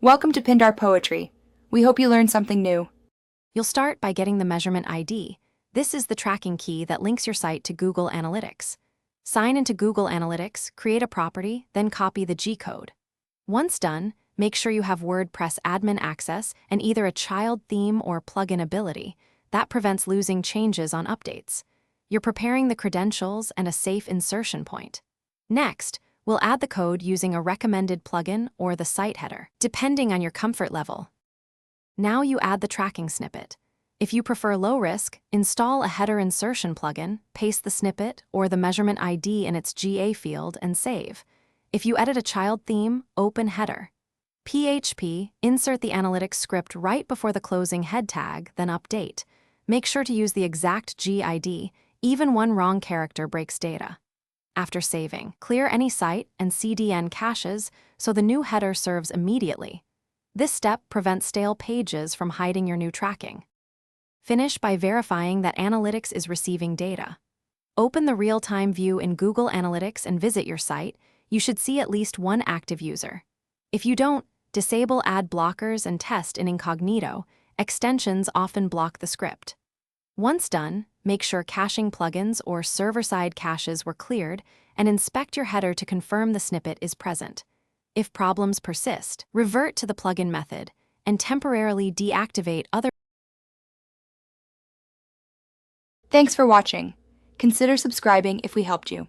Welcome to Pindar Poetry. We hope you learned something new. You'll start by getting the measurement ID. This is the tracking key that links your site to Google Analytics. Sign into Google Analytics, create a property, then copy the G code. Once done, make sure you have WordPress admin access and either a child theme or plugin ability. That prevents losing changes on updates. You're preparing the credentials and a safe insertion point. Next, we'll add the code using a recommended plugin or the site header, depending on your comfort level. Now you add the tracking snippet. If you prefer low risk, install a header insertion plugin, paste the snippet or the measurement ID in its GA field and save. If you edit a child theme, open header. PHP, insert the analytics script right before the closing head tag, then update. Make sure to use the exact GID. Even one wrong character breaks data. After saving, clear any site and CDN caches so the new header serves immediately. This step prevents stale pages from hiding your new tracking. Finish by verifying that Analytics is receiving data. Open the real-time view in Google Analytics and visit your site. You should see at least one active user. If you don't, disable ad blockers and test in incognito. Extensions often block the script. Once done, make sure caching plugins or server-side caches were cleared and inspect your header to confirm the snippet is present. If problems persist, revert to the plugin method and temporarily deactivate other. Thanks for watching. Consider subscribing if we helped you.